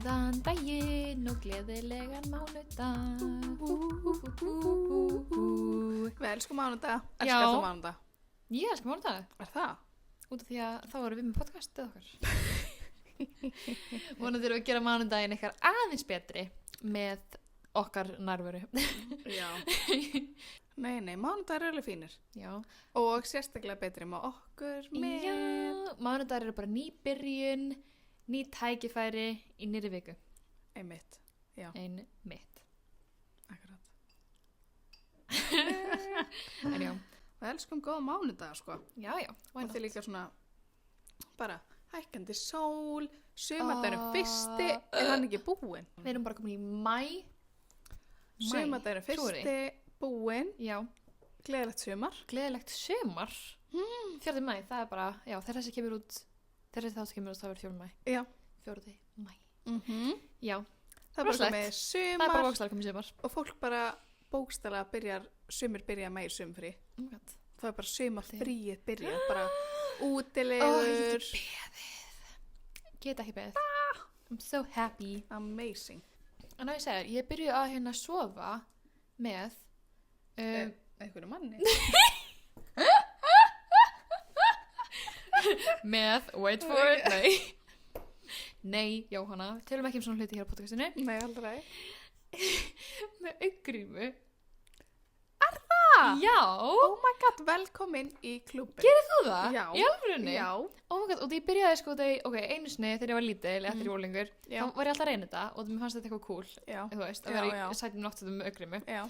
Góðan daginn og gleðilegan mánudag. Við elskum mánudag. Já. Elskar þú mánudag? Ég elskar mánudag. Er það? Út af því að þá erum við með podcastið okkar. Vonandi erum við að gera mánudaginn ykkar aðeins betri með okkar nærveru. Já. Nei, mánudagar eru alveg fínir. Já. Og sérstaklega betri með okkur með. Já. Mánudagar eru bara ný byrjun, ný tækifæri í nýrri viku. Einmitt. Já. Einmitt. Akkurat. En já. Við elskum góða mánudagar, sko. Já. Og þetta líka svona bara hækkandi sól, sumardagurinn fyrsti, er hann ekki búinn? Við erum bara komin í maí. Sumardagurinn fyrsti, búinn, Já. gleðilegt sumar. Gleðilegt sumar. 4. maí, það er bara, já, þegar þessi kemur út, þegar þessi þátt kemur út, það verður 4. maí. Já. 4. maí. Já, Það er bara rosalegt. komið það er sumar bara bókstaflega komið sumar. og fólk bara bókstaflega sumir byrja með í sumfrí. Oh my god. Það er bara sumarfríið byrjað, bara Ó, ég útilegur. get ekki beðið. I'm so happy. Amazing. En ég segir, ég byrjuði að hérna sofa með Einhverju manni. með, wait for it, nei, Jóhanna, tölum ekki svona hluti hér á podcastinu, Nei, aldrei. með auggrímu. Ah! Já, Oh my god, velkomin í klúbbin. gerir þú það? Já. Í alvörunni? Já. Oh my god, og því ég byrjaði sko einu sinni þegar ég var lítil, eftir jólingur, Já. þá var ég alltaf að reyna þetta og mér fannst þetta eitthvað cool, Já. þú veist, að Já, vera já. í sætum náttutum með auggrímu. Já.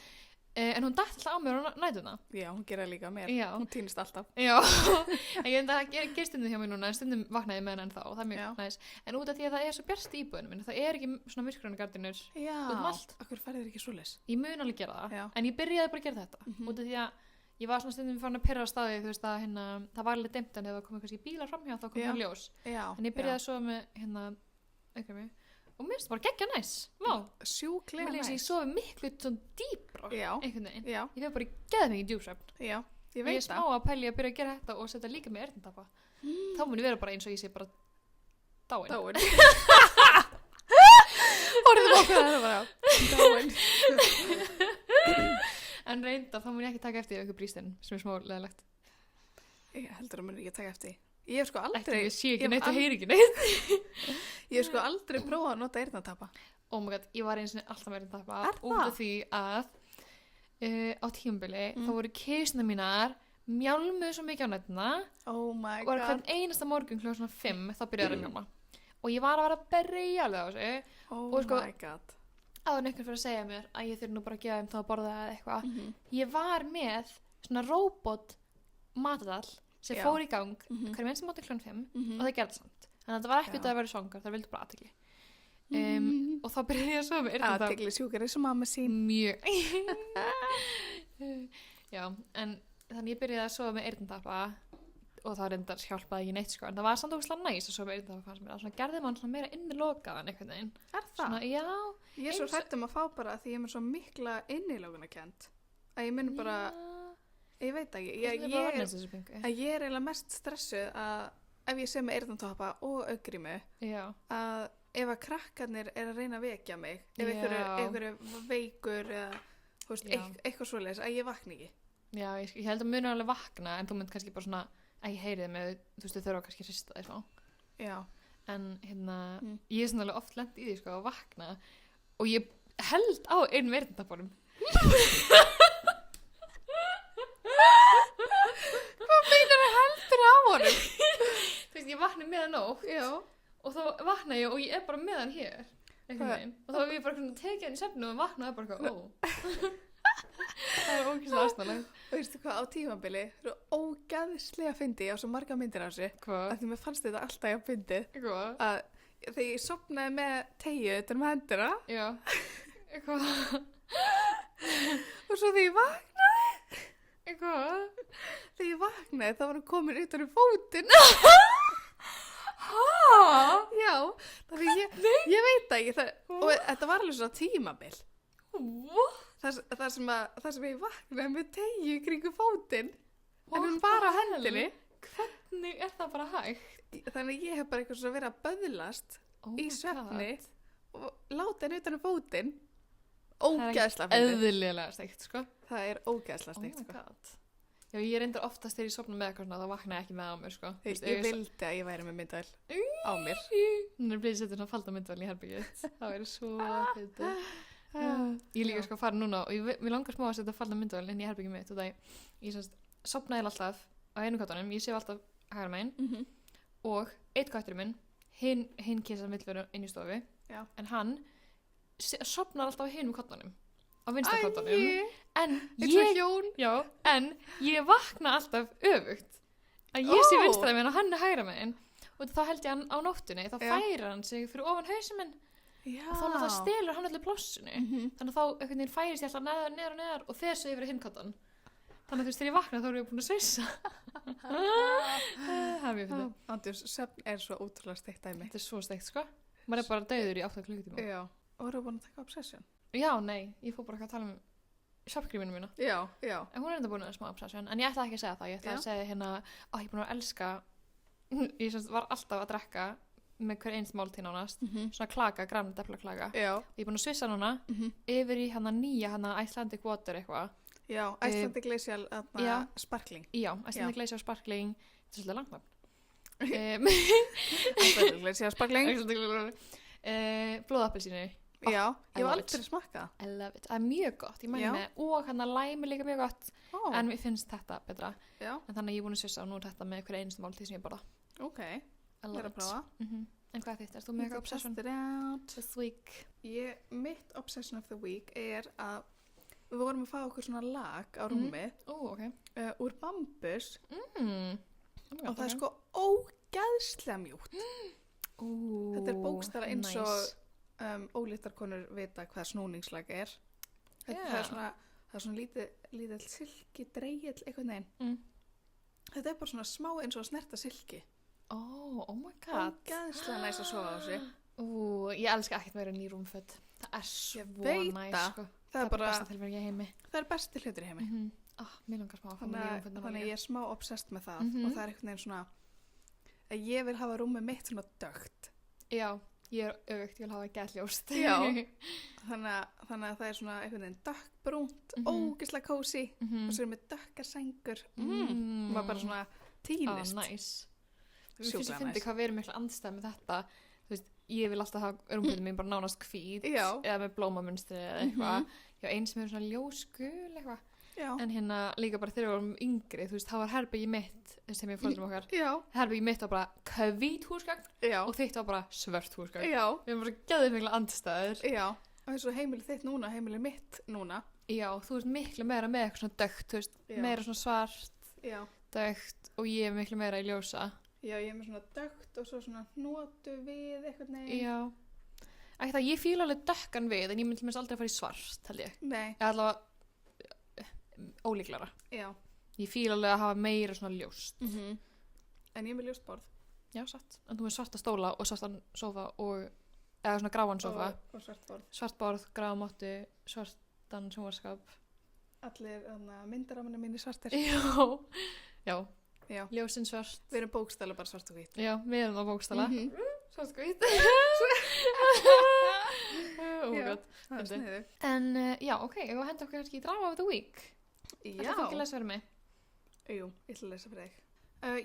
En hún datt alltaf á mér á nætuna. Já, hún gera líka mér. Já. Hún týnist alltaf. Já, en ég veit að það gerir stundum hjá mér núna, en stundum vaknaði ég með henni ennþá og það er Já. mjög næs. En út af því að það er svo bjart í íbúðinu minni, það er ekki svona myrkranu gardínur. Já. Út um allt. Akkur færðir ekki svoleiðis? Ég mun alveg gera það, Já. en ég byrjaði bara að gera þetta. Út af því að ég var svona stundum farin að pirra á staði, þú veist að hérna, það var alveg dimmt en ef það komið kannski bílar framhjá þá komið ljós. Já. En ég byrjaði svo með hérna, auðvitað og mér finnst það bara geggja næs. Vá, Sjúklega mér finnst ég sofi miklu svona dýpra Já. einhvern veginn. Já. Ég fef bara geða mikið djúpsvefn. Já. Ég Ég veit er smá að pæli að byrja að gera þetta og setja líka með eyrnatappa. Þá mun ég vera bara eins og ég sé bara dáin. Dáin. Orðum okkur það bara. Dáin. En reyndar þá mun ég ekki taka eftir ykkur brístinn sem er smá leðilegt. Ég heldur að mér ekki taka eftir því. Ég hef sko Ekki aldrei. ég sé ég ekki hef neitt og heyri ekki neitt. Ég hef sko aldrei prófað að nota eyrnatappa. Oh my god, ég var eins og alltaf með eyrnatappa. Er Út það? af því að á tímabili þá voru keisna mínar mjálmuð svo mikið á nættina Oh my og god. hvern einasta morgun klukkan svona 5 þá byrjaði að mjálma. Og ég var að vera berjaðlega á þessu. Oh og sko- my god. Áður en einhver fyrir að segja mér að ég þurfi nú bara að gefa þeim þá að borða eða eitthvað. Mhm. Ég var með svona robot matadall sem Já. fór í gang Mhm. hverjum einsta móti klukkan 5 Mhm. og það gerði samt. Þannig að það var ekki Já. út að vera svangar, það vildi bara athygli. Og þá byrjaði ég að sofa með eyrnatappa. Athygli sjúkari sem mamma sín. Mjög. Já, en þannig ég byrjaði að sofa með eyrnatappa og það reyndar hjálpaði ekki neitt sko, en það var samt ógeðslega næs að sofa með eyrnatappa fannst mér. Það svona gerði mann svona meira inni lokaðan einhvern veginn. Er það? Svona, já. Ég er svo eins- hrættum að fá bara því ég er með svo mikla innilókunarkennd. Að ég minn bara, ég veit ekki, ég er eiginlega mest stressuð að ef ég sé með eyrnatappa og auggrímu Já. að ef að krakkarnir er að reyna að vekja mig, ef Já. einhverju veikur eða þú veist, Já. eitthvað svoleiðis, að ég vakni ekki. Já, ég held að munur alveg vakna en þú mynd kannski bara svona að ég heyri þið með, þú veist, þau þurfa kannski að hrista þig smá. Já. En hérna, Mm. ég er svona alveg oft lent í því sko að vakna og ég held á einum eyrnatappanum. Hvað meinar það heldur á honum? Þú veist, ég vakna með hann nótt Já. og þá vakna ég og ég er bara með hann hér. einhvern Hvað? veginn. Og þá hef ég bara tekið hann í svefnu og vaknaði bara eitthvað, ó. Það er ógeðslega aðstæðlega. Veistu hvað, á tímabili, svo ógæðislega fyndi, ég á svo marga myndir á sig, Hvað? að því mér fannst þetta alltaf ég fyndið, Hvað? að þegar ég sopnaði með tegju utan með hendina Já. Hvað? og svo þegar ég Hvað? vaknaði þá var hann komin utan um fótinn. Hæ? Já, þannig ég veit ekki það, og þetta var alveg svona tímabil. What? Það sem ég vaknaði með tegju í kringu fótinn, en hún var á hendinni. Hvernig er það bara hægt? Þannig ég hef bara eitthvað svo verið að böðlast Oh í my svefni God. láta henni utan fótinn. Ógeðslega fyndið. Eðlilega steikt, sko. Það er ógeðslega steikt, sko. God. Já, ég reyndar oftast þegar ég sofna með eitthvað svona, þá vakna ég ekki með á mér, sko. Ég vildi að ég væri með myndavél á mér. Hún er bleið settur svona falda myndvæl í herbyggið. Það væri svo fyndið. Ég líka sko að fara núna og mér langar smá að setja falda myndvæl inn í herbyggið mitt og það ég sofnaði alltaf á einu kottanum, ég sef alltaf hægra megin og eitt kotturinn minn, hinn kissar vill vera inn í stofu, en hann sofnar alltaf á hinum kottanum, á vinstra kottanum, en ég vakna alltaf öfugt, að ég sé vinstra megin og hann er hægra megin og þá held ég hann á nóttunni, þá færir hann sig fyrir ofan hausinn minn. Og þannig að það stelur hann allir plossinu þannig að þá einhvern veginn færist ég alltaf neðar og fer svo yfir í hinnkottan þannig að þú veist þegar ég vakna þá erum ég búin að svissa það er mjög fyrir Andjós, svefn er svo ótrúlega steikt dæmi. Þetta er svo steikt sko maður er bara dauður í 8 klukkutíma Já, og eru búin að taka Obsession? Já, nei, ég fór bara að tala um svefngríminu mína Já en hún er enda búin að smá Obsession en ég ætla ekki að segja það, ég ætla að segja hérna ég er búin að elska ég var alltaf að drekka með hver einst máltíð nánast svona klaka, grann deplaklaka ég er búin að svissa núna yfir í hana nýja hana Icelandic Water eitthvað Icelandic Glacial Sparkling Icelandic Glacial Sparkling þetta er svolítið langt nafn Icelandic Glacial Sparkling blóðappelsínu ég hef aldrei smakkað I love it, það er mjög gott ég mæli með og hana læmi líka mjög gott en mér finnst þetta betra en þannig að ég er búin að svissa og nú er þetta með hver einst máltíð sem ég borða Það er að prófa. En hvað er þitt? Erst þú með eitthvað obsession this week? Mitt obsession of the week er að við vorum að fá okkur svona lag á rúmið úr bambus og það er sko ógeðslega mjúkt. Þetta er bókstaflega eins og ólítarkonur vita hvað snúningslag er. Það er svona lítið silki, dregill eitthvað neginn. Þetta er bara svona smá eins og að snerta silki. Oh my god Ógeðslega næs að sofa á sig Ég elska ekkert meira ný rúmföt Það er svo næs sko. Það er besta tilverk í heimi Það er besti hlutur í heimi Mér langar smá að fá ný rúmföt Þannig ég er smá obsessed með það og það er einhvern veginn svona að ég vil hafa rúmið mitt svona dögt Já, ég er öfugt, ég vil hafa gætljóst þannig að það er svona einhvern veginn dökkbrúnt ógeðslega kósi og svo er með dökkar sængur maður bara svona tínist Nice Þú finnst ég fyndi hvað við erum miklu andstæð með þetta Þú veist, ég vil alltaf hafa rúmfötin mín bara nánast hvít eða með blómamunstri eða eitthvað Já, eins sem er svona ljósgul eitthvað en hérna líka bara þegar við vorum yngri þú veist, það var herbyggi mitt sem ég fóldum okkar herbyggi mitt var bara hvít húsgagn og þitt var bara svört húsgagn Við erum bara geðið miklu andstæður og eins og heimilið þitt núna, heimilið mitt núna Já, þú veist miklu meira með eitthvað svona dögt þú veist, meira svona svart dögt og ég er miklu meira í ljósa Já, ég er með svona dögt og svo svona notu við eitthvað neginn. Já. Ekki það, ég fíla alveg dökkan við, en ég myndi aldrei að fara í svart, held ég. Nei. Ég allavega ólíklara. Já. Ég fíla alveg að hafa meira svona ljóst. En ég er með ljóst borð. Já, satt. En þú með svarta stóla og svartan sofa eða svona gráan sofa. Og svart borð. Svart borð, gráa mottu, svartan sjónvarskap. Allir myndaráminu mín í svartir. Já. Ljósin svart Við erum bókstala bara svart og hvít Já, við erum á bókstala Svart og hvít Það er sniðu En já, ok, ég var að henda okkur kannski í drama of the week Já Það er ekki að lesa fyrir mig Jú, ég ætla að lesa fyrir þig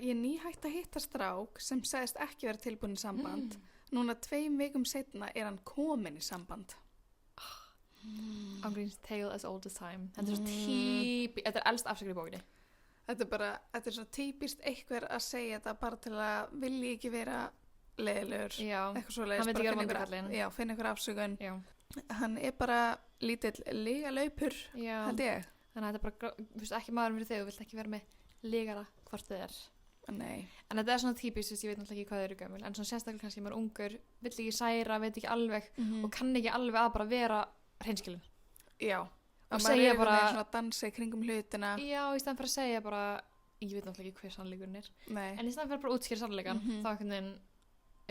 Ég er nýhætt að hitta strák sem sagðist ekki vera tilbúin í samband Núna 2 vikum seinna er hann komin í samband Ángríns tale as old as time Þetta er svo Þetta er elst afsökkur í bókinni Þetta er svo típist einhver að segja þetta bara til að vilji ekki vera leiðilegur eitthvað svo leiðis finna einhver afsökun hann er bara lítill ligalaupur held ég þannig að þetta er bara ekki maður fyrir þig þú vilt ekki vera með ligara hvort þið er Nei. En þetta er svona típist ég veit náttúrulega ekki hvað þau eru gömul en svona sérstaklega kannski maður ungur vill ekki særa, veit ekki alveg og kann ekki alveg að bara vera hreinskilin og segja bara svona dansa í kringum hlutina Já, í staðan fyrir að segja bara ég veit náttúrulega ekki hver sannleikurinn er en í staðan fyrir bara að útskýra sannleikan þá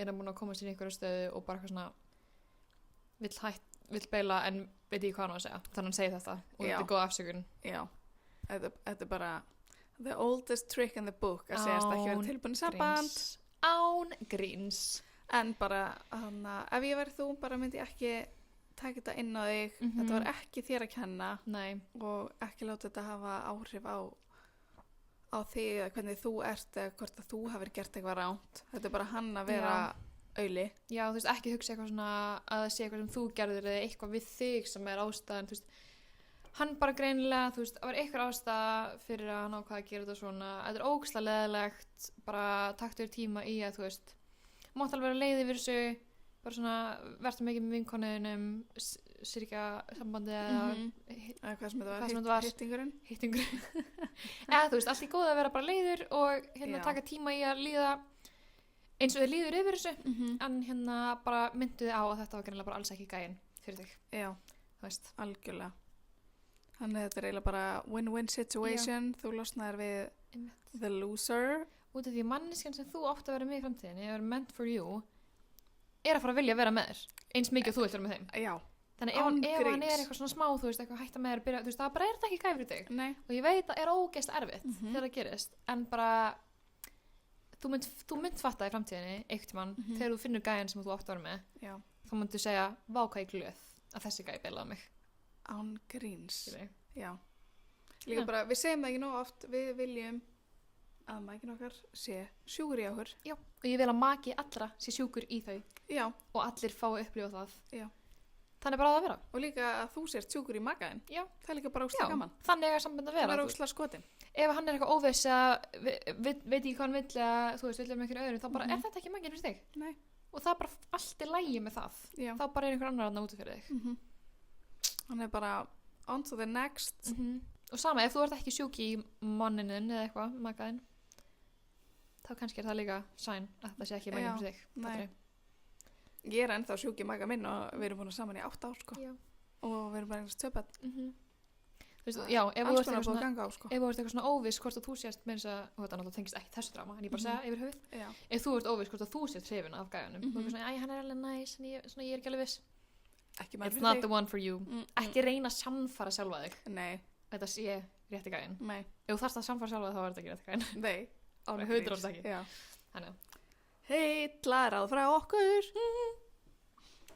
er hann búin að komast í einhverju stöðu og bara eitthvað svona vill beila en veit ekki hvað hann á að segja þannig hann segir þetta og þetta er góð afsökun Já, þetta er bara the oldest trick in the book að segja ekki vera tilbúin í samband Án gríns En bara, ef ég væri þú, bara myndi ég ekki taka þetta inn á þig. Þetta var ekki þér að kenna. Nei. Og ekki láta þetta hafa áhrif á þig eða hvernig þú ert eða hvort að þú hafir gert eitthvað ránt. Þetta er bara hann að vera auðli. Já, þú veist, ekki hugsa eitthvað svona að það sé eitthvað sem þú gerðir eða eitthvað við þig sem er ástæðan, þú veist. Hann bara greinilega, þú veist, það var eitthvað ástæða fyrir að hann ákvað að gera þetta svona. Þetta er ógeðslega leiðilegt, bara taktu þér tíma í að, þú veist, mátt alveg vera leið yfir þessu, bara svona verður mikið með vinkonuðinum, syrkja sambandi eða hvað sem þetta var, hittingurinn. Eða, þú veist, allt í góð að vera bara leiður og taka tíma í að líða eins og þið líður yfir þessu, en bara myndu þið á að þetta var greinilega bara alls ekki gæinn fyrir þig. Já, þú veist. Algjörlega. Þannig þetta er eiginlega bara win-win situation. Þú losnaðir við the loser. Út af því manneskjan sem þú átt að vera með í framtíðinni, er meant for you, er að fara að vilja vera með þér eins mikið og þú vilt vera með þeim. Já. Þannig ef hann er eitthvað svona smá, þú veist, eitthvað hætta með þér, þú veist, það bara er þetta ekki gæf fyrir þig. Nei. Og ég veit að er ógeðslega erfitt þegar það gerist, en bara þú mynd fatta í framtíðinni einhvern tímann, þegar þú finnur gæjan sem þú átt að vera með. Já. Þá myndu segja, vá hvað ég glöð að þessi gæi beilaði mig. Án gríns. Já. Líka bara, við segjum það ekki nóg oft, við viljum að mækin okkar sé sjúkur í okkur. Já, og ég vil að maki allra sé sjúkur í þau. Já. Og allir fái að upplifa það. Já. Þannig bara að vera. Og líka að þú sért sjúkur í makaðinn. Já. Það er líka bara óslega gaman. Þannig er samband að vera. Það er óslega skotin. Ef hann er eitthvað óviss að veit ekki hvað hann vill eða þú veist, vill með einhverju öðru, þá bara er þetta ekki makinn fyrir þig. Nei. Og það er bara allt í lagi með það. Já. Þá bara er einhver annar að úti fyrir þig. Hann er bara on to the next. Og sama, ef þú ert ekki sjúk í mannininn eða eitthvað, makaðinn, þá kannski er það líka sæn að þetta sé ekki makinn fyrir þig. Nei. Ég er ennþá sjúk í maka minn og við erum búin að saman í 8 ár, sko. Já. Og við erum bara einhvers töpað. Þú veist, já, ef þú ert eitthvað svona, sko. óviss hvort að þú sést með þess að, og þetta náttúrulega tengist ekki þessu drama, en ég bara segja yfir höfuð, ef þú ert óviss hvort að þú sést hrifin af gæjanum, þú veist svona, æ, hann er alveg næs, en ég er ekki alveg viss. It's not the one for you. Ekki reyna að samfara sjálfa þig. Nei. Þetta sé rétti gæjan. Nei. Ef þú þarft að samfara sjálfa þig, þá er þetta ekki rétti gæjan. Nei. Árið 100% ekki. Já. Þannig. Heillarað frá okkur.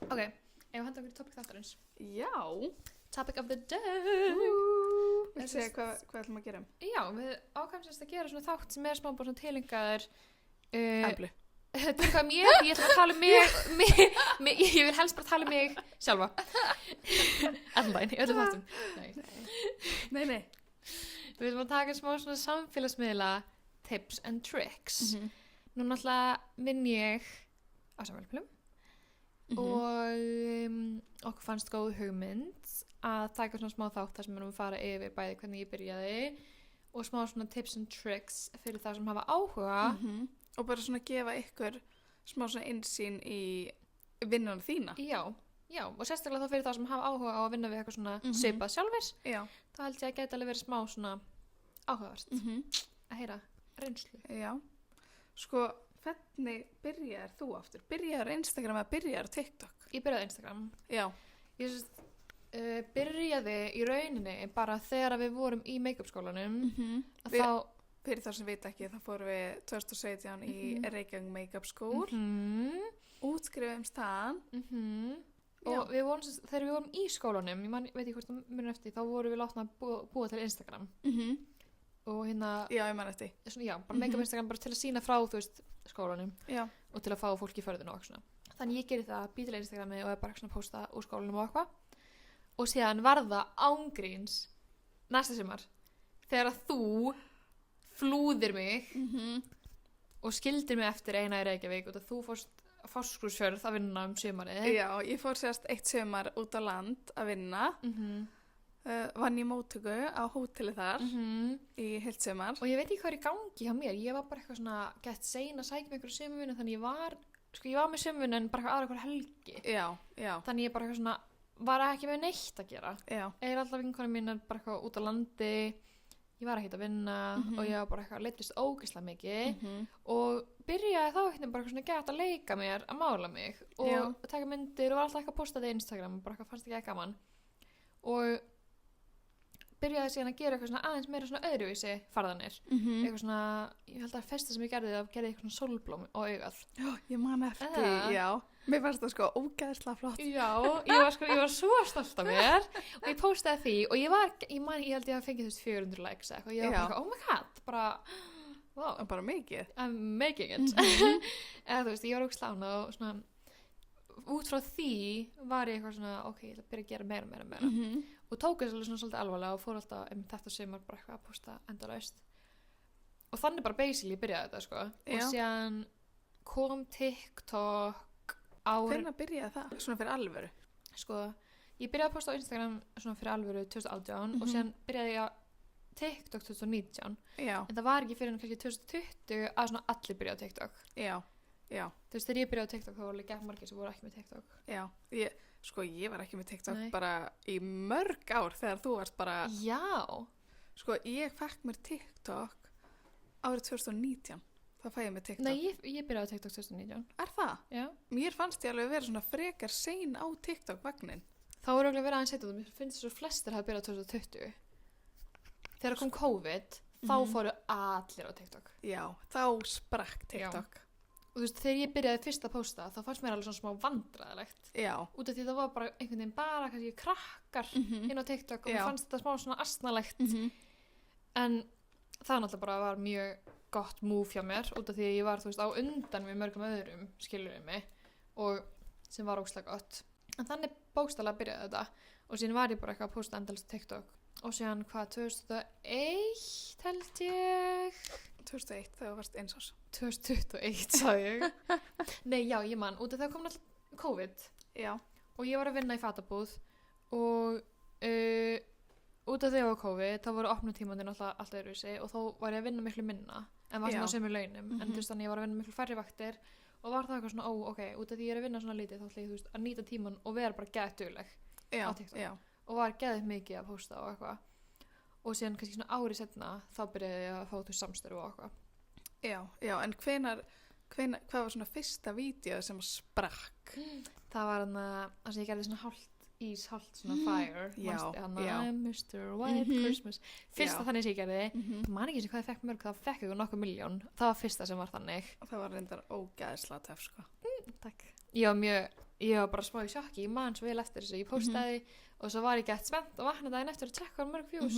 Ok, ef við hendum okkur í topic þáttarins. Já. Topic of the day. Viltu segja hvað ætlum að gera? Já, við ákvæmum sérst að gera svona þátt sem er smá bara svona tilengaður Emblu. Þetta er hvað ég ætla að tala um mig ég vil helst bara tala um mig sjálfa allan daginn, í öllum þáttum. Nei. Við ætlum að taka smá svona samfélagsmiðla tips and tricks. Nú náttúrulega vinn ég á samfélagsmiðlum og okkur fannst góð hugmynd að taka svona smá þátt þar sem við erum að fara yfir bæði hvernig ég byrjaði og smá svona tips and tricks fyrir það sem hafa áhuga og bara svona gefa ykkur smá svona innsýn í vinnuna þína. Já, og sérstaklega þá fyrir það sem hafa áhuga á að vinna við eitthvað svona svipað sjálfis. Já. Það held ég að geta alveg verið smá svona áhugavert að heyra reynslu. Já, sko hvernig byrjaðir þú aftur? Byrjaðir á Instagram eða byrjaðir á TikTok? Ég byrjaði á Instagram. Já. Ég byrjaði í rauninni bara þegar við vorum í make-up skólanum þá fyrir það sem veit ekki, þá fórum við 2017 í Reykjavík Make-up School, útskrifumst þaðan og þegar við vorum í skólanum, veit ekki hvort það munir eftir, þá vorum við látna að búa til Instagram og já, ég man eftir já, bara make-up Instagram bara til að sína frá, þú veist, skólanum og til að fá fólk í förðun og svona. Þannig ég geri það, bý til Instagrami og er bara svona posta úr skólanum og eitthvað og síðan var það ángríns næsta sumar þegar að þú flúðir mig og skildir mig eftir eina í Reykjavík og þú fórst Fáskrúðsfjörð að vinna sumarið. Já, ég fór sérst eitt sumar út á land að vinna vann í móttöku á hóteli þar í heilt sumar og ég veit ekki hvað er í gangi hjá mér, ég var bara eitthvað svona gett sein að sækja mig einhverju sumarvinnu þannig ég var með sumarvinnu en bara eitthvað aðra hver helgi já. Þannig ég bara eitthvað svona var ekki með neitt að gera eða alltaf vinkonum mínar bara eitthvað út á landi ég var ekki að vinna og ég var bara eitthvað leiddist ógeðslega mikið og byrjaði þá eitthvað bara svona gett að leika mér að mála mig og taka myndir og var alltaf eitthvað að posta þetta í Instagram og bara eitthvað fannst ekki gaman og byrjaði síðan að gera eitthvað svona aðeins meira svona öðruvísi farðanir. Eitthvað svona, ég held að fyrsta sem ég gerði eitthvað svona sólblóm á augað. Já, ég man eftir því, já. Mér fannst það sko ógeðslega flott. Já, ég var svo stolt af mér og ég postaði því og ég held ég að fengið 400 likes eitthvað og ég var bara, oh my god, bara, wow. Bara mikið. I'm making it. Eða þú veist, ég var ógeðslega og svona, út frá því var ég eitthvað svona, ok, ég ætla að byrja að gera meira. Og tók þess alveg svona svolítið alvarlega og fór alltaf þetta sumar bara eitthvað að posta endalaust. Og þannig bara basically byrjaði þetta, sko. Og síðan kom TikTok Hvernig byrjaði það? Svona fyrir alvöru? Sko, ég byrjaði að posta á Instagram svona fyrir alvöru 2018 og síðan byrjaði ég að TikTok 2019. Já. En það var ekki fyrir kannski 2020 að svona allir byrjaði á TikTok. Já. Þú veist, þegar ég byrjaði á TikTok þá voru líka margir sem voru ekki með TikTok. Já, ég var ekki með TikTok bara í mörg ár þegar þú varst bara... Já. Sko, ég fekk mér TikTok árið 2019. Það fæ ég með TikTok. Nei, ég byrjaði á TikTok 2019. Er það? Já. Mér fannst ég alveg vera svona frekar sein á TikTok-vagnin. Þá voru örugglega verið aðeins setja það. Mér finnst þess að flestir hafa byrjað 2020. Þegar kom COVID, þá fóru allir á TikTok. Já, þá sprakk TikTok. Já. Og þú veist, þegar ég byrjaði fyrst að posta, þá fannst mér alveg svona smá vandræðilegt. Já. Út af því það var bara einhvern veginn bara kannski krakkar inn á TikTok og mér fannst þetta smá svona asnalegt. En það náttúrulega bara var mjög gott move hjá mér út af því að ég var, þú veist, á undan með mörgum öðrum skilurðu mig og sem var ógeðslega gott. En þannig bókstaflega byrjaði þetta og síðan var ég bara eitthvað að posta endalaust TikTok og síðan hvað, 2001 held ég 2001 þegar þú varst eins árs 2021 sagði ég Nei, já, ég man, út af það kom alltaf COVID Já. Og ég var að vinna í fatabúð og út af því að COVID þá voru opnutímandi náttúrulega allt öðruvísi og þá var ég að vinna miklu minna en var svona á sömu launum en þú veist þannig ég var að vinna miklu færri vaktir og var það eitthvað svona, ok, út af því ég er að vinna svona lítið þá ætla ég, þú veist, að nýta tíman og vera bara geðdugleg á TikTok og var geðið mikið að posta og eitthvað og síðan kannski svona árið setna þá byrjaði ég að fá þú samstöru og eitthvað en hvað var svona fyrsta vídeo sem sprakk? Það var hann að ég gerði svona hálft ís, hálft svona fire I'm Mr. White Christmas fyrsta þannig sem ég gerði man ekki sem hvað ég fekk mörg, það fekk ég nokkuð miljón það var fyrsta sem var þannig það var reyndar ógeðslega töff sko takk ég var bara smá í sjokki, ég man svo vel eftir þessu ég postaði og svo var ég gett spennt og vaknaði daginn eftir að tjekka hvað mörg views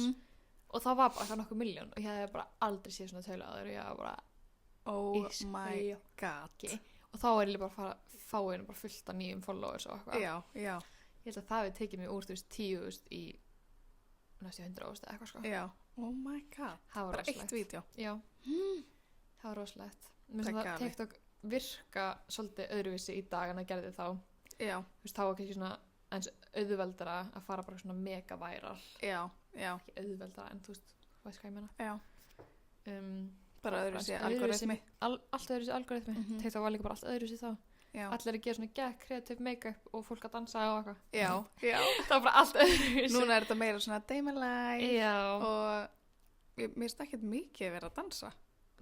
og það var bara eitthvað nokkuð miljón og ég hef bara aldrei séð svona tölu áður og ég var bara oh my god og þá er ég bara að fá einu bara fullt af nýjum followers og eitthvað já ég held að það við tekið mig úr, þú veist, 10.000 í næstu 100.000 eitthvað sko. Já, oh my god. Það var bara rosalegt. Eitt vídeo. Já, það var rosalegt. Mér finnst það TikTok virka svolítið öðruvísi í dag en það gerði þá. Já. Þú veist, þá var kannski svona eins auðveldara að fara bara svona mega væral. Já. Ekki auðveldara en þú veist hvað ég meina. Já. Bara öðruvísi algoritmi. Allt öðruvísi algoritmi. TikTok var líka bara allt öðruvísi þá. Já. Allir að gera svona gegn kreatív make-up og fólk að dansa og eitthvað. Já. Það var bara allt öðruvísi. Núna er þetta meira svona day my life. Já. Og mér finnst ekkert mikið vera að dansa.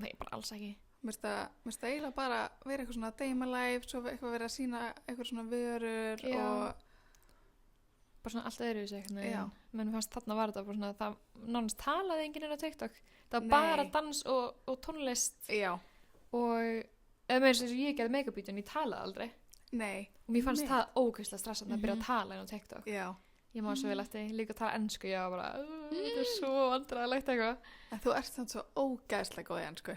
Nei, bara alls ekki. Mér finnst eiginlega bara vera eitthvað svona day my life, svo eitthvað vera að sína eitthvað svona vörur og bara svona allt öðruvísi eitthvað. Menn fannst þarna var þetta bara svona það nánast talaði enginn inn á TikTok. Það var bara dans og tónlist. Já. Og eða með þess að ég gerði make-up-vídeó en ég talaði aldrei. Nei. Og mér fannst það ógeðslega stressandi að byrja að tala inn á TikTok. Já. Ég má svo vel eftir líka að tala ensku, ég var bara, þetta er svo vandræðilegt eitthvað. En þú ert þannig svo ógeðslega góð í ensku.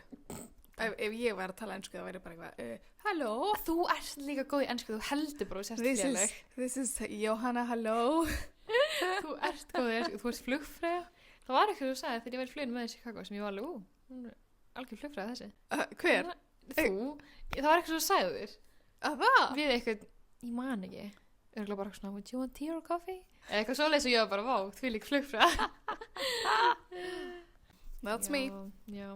Ef ég væri að tala ensku þá væri bara eitthvað, halló. Þú ert líka góð í ensku, þú heldur bara og sérst léleg. This is Johanna, halló. Þú ert góð í ensku, þú ert flugfræða. Það var eitthvað þú sagði þegar ég væri flugin með í Chicago sem ég var alveg, algjör flugfræða þessi. Hver? Þú, það var eitthvað svo sagður að það? Við eitthvað, ég man ekki örgulega bara svona, would you want tea or coffee? Eða eitthvað svoleiðis og ég var bara, vá, því lík flugfræða That's me. Já.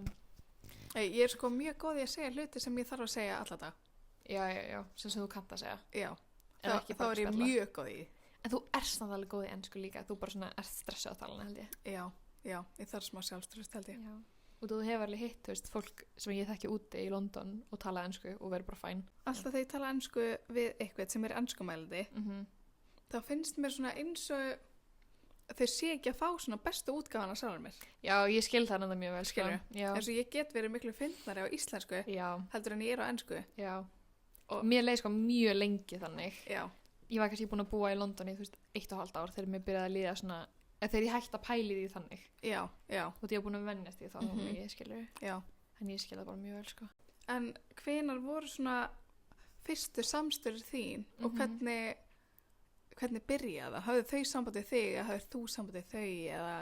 Ég er sko mjög góð í að segja hluti sem ég þarf að segja alla dag. Já, sem þú kannt að segja. Já, þá er ég mjög góð í. En þú ert samt alveg góð í ensku líka, þú bara svona ert stressað á talana held ég. Já, ég þarf smá sjálfströst held ég. Já. Og þú hefur alveg hitt, þú veist, fólk sem ég þekki úti í London og tala ensku og verður bara fæn. Alltaf þegar ég tala ensku við eitthvað sem er enskumælandi, þá finnst mér svona eins og þau sé ekki að fá svona bestu útgáfana sjálfur mér. Já, ég skil það náttúrulega mjög vel. Skilurðu? Já. Eins og ég get verið miklu fyndnari á íslensku Já. heldur en ég á ensku. Já. Og mér leið sko mjög lengi þannig. Já. Ég var kannski búin að búa í London í 1,5 ár þegar mér byrjaði að líða svona, þegar ég hætti að pæli því þannig. Já, já. Og því ég var búin að vennast því þá ég skilur. Já. En ég skil það bara mjög vel sko. En hvenær voru svona fyrstu samstöður þín og hvernig byrjaði það? Hafðu þau sambandið þig eða hafðu þú sambandið þau eða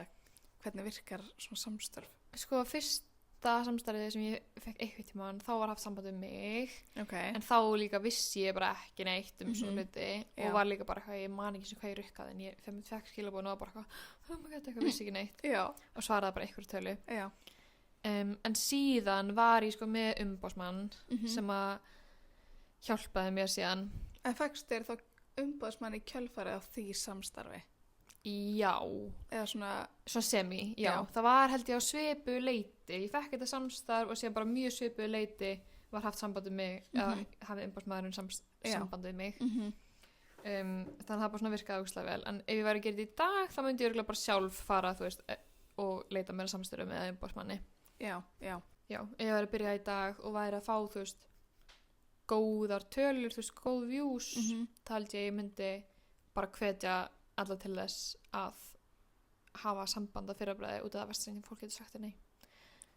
hvernig virkar svona samstörf? Sko fyrsta samstarfið sem ég fekk eitthvað tímann, þá var haft samband um mig. Okay. En þá líka vissi ég bara ekki neitt svona hluti og var líka bara eitthvað, ég man ekki sem hvað ég rukkaði en ég fekk skilabóð og var bara eitthvað, oh my god, eitthvað vissi ekki neitt. Já. Og svaraði bara einhverju tölu. Já. En síðan var ég sko með umboðsmann sem að hjálpaði mér síðan. En fékkstu þér þá umboðsmann í kjölfarið á því samstarfi? Já. Eða svona semi, já. Það var held ég á svipu leiti. Ég fekk þetta samstarf og síðan bara mjög svipu leiti var haft samband um mig, eða hafði umboðsmaðurinn samband við mig. Þannig að það bara svona virkaði ógeðslega vel. En ef ég væri að gera þetta í dag, þá myndi ég örugglega bara sjálf fara, þú veist, og leita mér að samstöru með umboðsmanni. Já, ef ég væri að byrja í dag og væri að fá, þú veist, góðar tölur, þú veist, góð views, þá held ég myndi bara hvetja alla til þess að hafa samband að fyrirbræði út af það verst sem fólk getur sagt nei.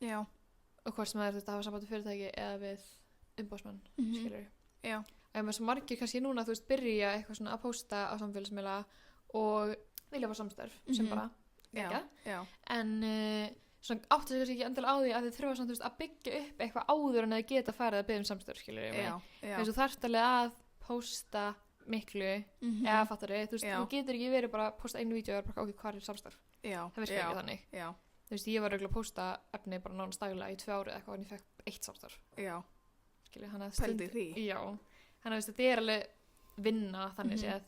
Já. Og hvort sem það er þetta að hafa samband við fyrirtæki eða við umboðsmann, skilur. Já. Og ef maður svo margir kannski núna, þú veist, byrja eitthvað svona að pósta á samfélagsmiðla og vilja fá samstarf sem bara ekki. Já. En svona áttu sig kannski ekki endilega á því að þið þurfa svona, þú veist, að byggja upp eitthvað áður en að þið geta farið að biðja samstarf, skilur. Já. Þess að þarft alveg að pósta miklu eða fattari, þú veist, þú getur ekki verið bara að posta einu vídeo og bara okkur hvað er samstarf. Já. Það virkar ekki þannig. Já. Þú veist, ég var örugglega að posta efni bara nánast daglega í 2 ár eða eitthvað en ég fekk 1 samstarf. Já. Skilju, hann að pældi því. Já. Þannig að þetta er alveg vinna þannig séð.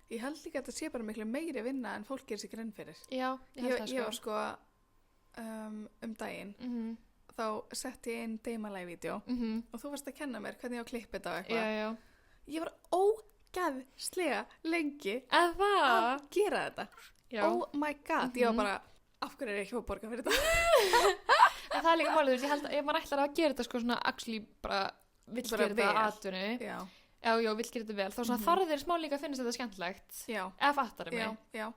Ég held líka að þetta sé bara miklu meiri vinna en fólk gerir sig grein fyrir. Já, ég held það sko. Ég var sko daginn þá setti ég inn Daymalay-vídeó og þú varst að kenna mér hvernig ég á að klippa þetta og eitthvað. Já. Ég var ógeðslega lengi að gera þetta. Já. Oh my god, ég var bara, af hverju er ég ekki að borga fyrir þetta? En það er líka málið, þú veist, ég held að ef maður ætlar að gera þetta sko svona actually bara vill gera þetta atvinnu. Já, vill gera þetta vel. Þá svona þarf þér smá líka að finnast þetta skemmtilegt. Já. Eða fattar mig. Já.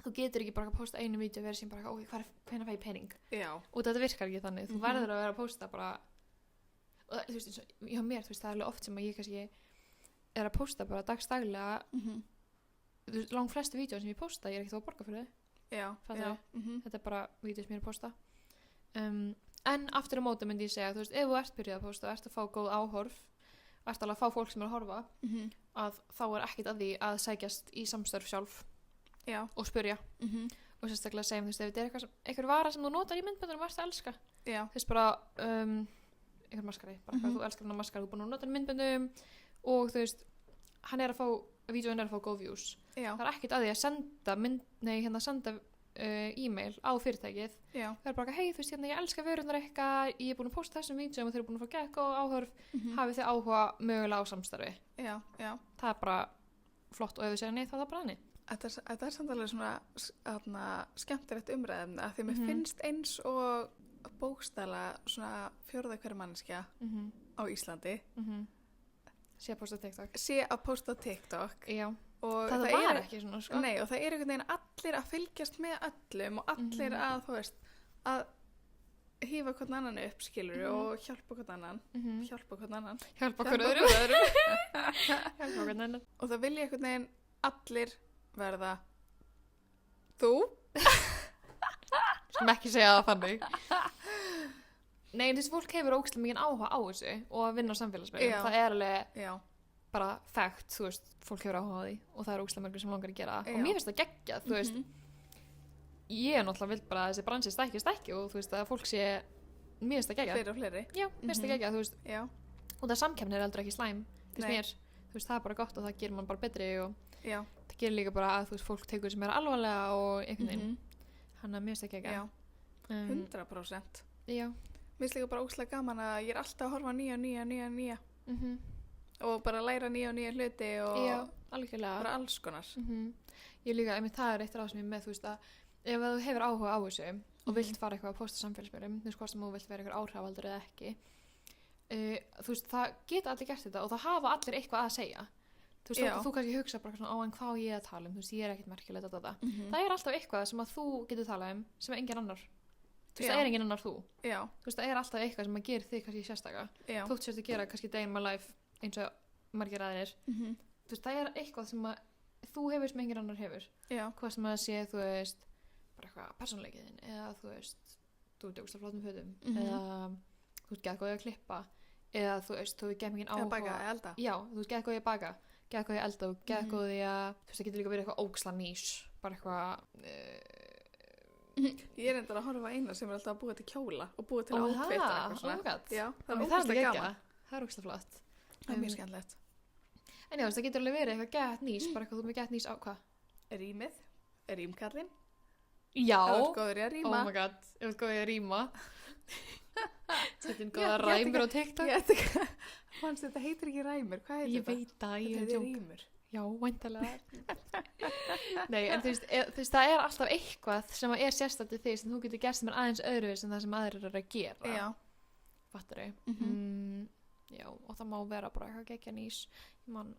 Þú getur ekki bara að posta einu vídeo og vera síðan bara, hvernig fæ ég pening? Já. Og þetta virkar ekki þannig. Þú verður að vera að posta bara, og þú veist, hjá mér, þú veist, það er alveg oft sem að ég kannski er að posta bara dagstaglega langt flestu vídeó sem ég posta, ég er ekkert að borga fyrir þau. Já. Þetta er bara vídeó sem ég er að posta. En aftur á móti myndi ég segja, þú veist, ef þú ert byrjað að posta og ert að fá góð áhorf, ert alveg að fá fólk sem er að horfa, að þá er ekkert að því að sækjast í samstörf sjálf. Já. Og spyrja. Og sérstaklega segjum, þú veist, ef þetta er eitthvað vara sem þú notar í myndböndunum og ert að elska. Já. Þú veist bara, eitthvað maskari, bara þú elskar hann að maskara, þú er búin að nota í myndböndum og þú veist, vídeóin er að fá góð views. Já. Það er ekkert að því að senda e-mail á fyrirtækið. Já. Það er bara, hei, þú veist, hérna, ég elska vörunar eitthvað, ég er búin að posta þessum vídeóum og þeir eru búin að fá gegn og áhorf, hafið þið áhuga mögulega á samstarfi. Já. Það er bara flott og ef við segja nei, þá er það bara nei. Þetta er samt alveg svona skemmtilegt umræðum að því mér finnst eins og bókstala svona 4. hver manneskja á Íslandi sé að posta TikTok. Já. Og það var ekki svona sko. Nei, og það er einhvern veginn allir að fylgjast með öllum og allir að, þú veist, að hífa hvern annan upp, skilur og hjálpa hvern annan. Hjálpa hvern öðrum. Hjálpa hvern annan. Og það vilja einhvern veginn allir verða þú. Sem ekki segja það þannig. Nei, þessi fólk hefur ógeðslega mikið áhuga á þessu og að vinna á samfélagsmiðlum. Það er alveg bara fact, þú veist, fólk hefur áhuga á því og það er ógeðslega mörgur sem langar að gera það. Og mér finnst það geggjað, þú veist. Ég er náttúrulega vill bara að þessi bransi stækki og þú veist að fólk sé, mér finnst það geggjað. Fleiri og fleiri. Já, mér finnst það geggjað, þú veist. Já. Og það samkeppni er aldrei ekki slæm, finnst mér. Þú veist, það er bara gott og það gerir mann bara betri og það gerir líka bara að þú veist, fólk tekur sem er alvarlega og einhvern veginn. Þannig að mér finnst það geggjað. 100%. Já. Mér finnst líka bara ógeðslega gaman að ég er alltaf að horfa á nýja. og bara læra nýja hluti og Já, algjörlega. bara alls konar. Ég líka, einmitt það eitt ráð sem ég með, þú veist að ef þú hefur áhuga á þessu og vilt fara eitthvað að posta samfélagsmiðlum, þú veist hvort sem þú vilt vera eitthvað áhrifaldur eða ekki, þú veist, það geta allir gert þetta og það hafa allir eitthvað að segja. Þú veist, þú kannski hugsa bara svona, en hvað á ég að tala um, þú veist, ég er ekkert merkilegt að þetta. Það er alltaf eitthvað sem að þú getur talað um sem engin annar. Þú veist, það er engin annar þú. Já. Þú veist, það er alltaf eitthvað sem að gera þig kannski sérstaka. Þótt sérst að gera kannski day in my life eins og margir aðrir. Þú veist, það er eitthvað sem að þú hefur sem engin annar hefur. Hvað sem að sé, þú veist, bara eitthvað persónuleikiðin eða þú veist, þú ert ógeðslega flottum fötum eða þú ert geðgóð að klippa eða þú veist, þú hefur mikinn áhuga. Eða baka, elda. Já, þú veist, geðgóð að baka, geðgóð að elda og geðgóð að, þú veist, það getur líka verið eitthvað ógeðslega nýs, bara eitthvað Ég er endur að horfa á eina sem er alltaf að búa til kjóla og búa til outfit og eitthvað svona. Já, það er ógeðslega gaman. Það er ógeðslega flott. Það er mjög skemmtilegt. En já, það getur alveg verið eitthvað gett nýs, bara eitthvað þú með gett nýs á hvað? Rýmið, rýmkallinn. Já. Það er góður í að rýma. Oh my god, ég er góður í að rýma. Setjum góða ræmur á TikTok. Þetta heitir ekki ræmur, hvað heitir þetta? Ég veit það, ég er heitir rýmur. Já, væntalega. Nei, en þú veist, það er alltaf eitthvað sem er sérstætt við þig sem þú getur gert sem er aðeins öðruvísi en það sem aðrir eru að gera. Já. Fattarðu? Já, og það má vera bara eitthvað geggja nýs. Ég man,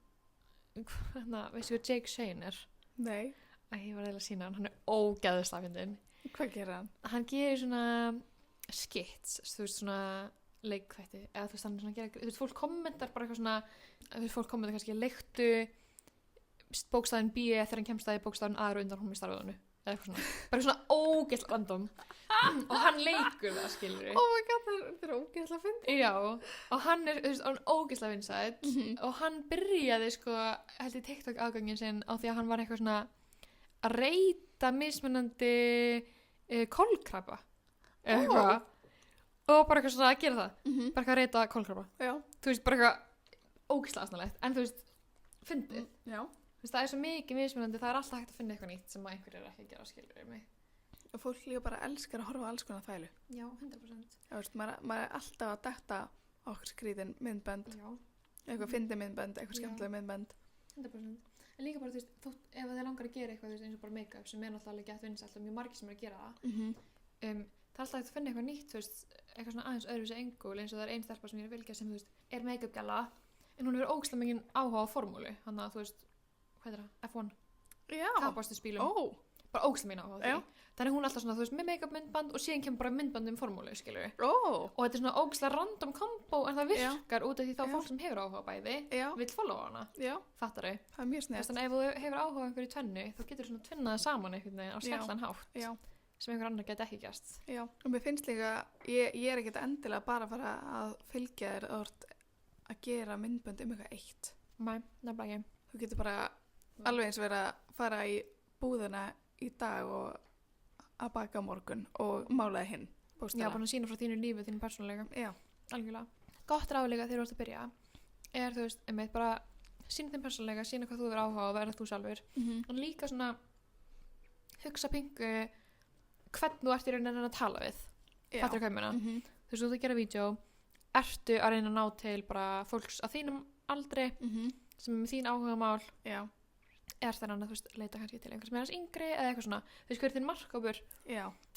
veistu hvað Jake Shane er? Nei. Ég var eiginlega að sína hann er ógeðslega fyndinn. Hvað gerir hann? Hann gerir svona skits, þú veist, svona leikþætti, eða þú veist, hann svona gerir, þú veist, fólk kommentar bara eitthvað svona, þú veist, fólk kommentar kannski leiktu bókstafinn B þegar hann kemst að í bókstafinn A undan hún í starfiðinu, eða eitthvað svona, bara svona ógeðslega random og hann leikur það, skilur við. Oh my god, það er ógeðslega fyndið. Já, og hann er, þú veist, hann ógeðslega vinsæll og hann byrjaði, sko, held í TikTok afgangin sinn á því að hann var eitthvað svona að reyta mismunandi kolkrabba eða eitthvað og bara eitthvað svona að gera það bara eitthvað að reyta kolkrabba. Já. Þú veist, bara eitthvað ógeðslega aðsnalegt en þú veist, fyndið. Já. Þú veist, það er svo mikið mismunandi, það er alltaf hægt að finna eitthvað nýtt sem einhverjir er ekki að gera, skilur mig. Og fólk líka bara elskar að horfa á alls konar þvælu. Já, 100%. Já, veist, maður er alltaf að detta á okkur skrítin myndbönd. Já. Eitthvað fyndið myndbönd, eitthvað skemmtilega myndbönd. 100%. En líka bara, þú veist, þótt, ef þið langar að gera eitthvað, þú veist, eins og bara make-up sem er náttúrulega gett vinsælt og mjög margir sem er að gera það. Það er alltaf hægt að finna eitthvað nýtt, þú veist, eitthvað svona aðeins öðruvísi engul, eins og það er ein stelpa sem ég er að fylgja sem, þú veist, er make-up gæla, en hún hefur ógeðslega mikinn áhuga á formúlu, þannig að, þú veist, hvað er það? F1? Já. Kappástu spílum. Bara ógeðslega mikinn áhuga á því. Þannig hún er alltaf svona, þú veist, með make-up myndband og síðan kemur bara myndband formúlu, skilur við. Og þetta er svona ógeðslega random combo, en það virkar út af því þá fólk sem hefur áhuga á bæði vill followa hana. Já. Fattarðu? Það er mjög snett. Þannig ef þú hefur áhuga á einhverju tvennu, þá getur þú svona tvinnað saman einhvern veginn á skemmtlan hátt. Já. Sem einhver annar geti ekki gert. Já, og mér finnst líka, ég er ekkert endilega bara að fara að fylgja þér að gera myndbönd eitthvað eitt. Nei, nefnilega ekki. Þú getur bara alveg eins verið að fara í búðina í dag og að baka morgun og málaði hinn. Já, bara að sína frá þínu lífi, þínu persónuleika. Já. Algjörlega. Gott ráðlega þegar þú ert að byrja er, þú veist, einmitt bara sína þín persónuleika, sína hvað þú verður áhuga og verða þú sjálfur. Og líka svona hugsa pingu hvern þú ert í rauninni að tala við. Fattar hvað ég meina? Þú veist, þú ert að gera vídeo, ertu að reyna að ná til bara fólks að þínum aldri sem er með þín áhugamál. Já. Er þannig að þú veist, leita kannski til einhvers með hans yngri eða eitthvað svona, þú veist, hver er þinn markkópur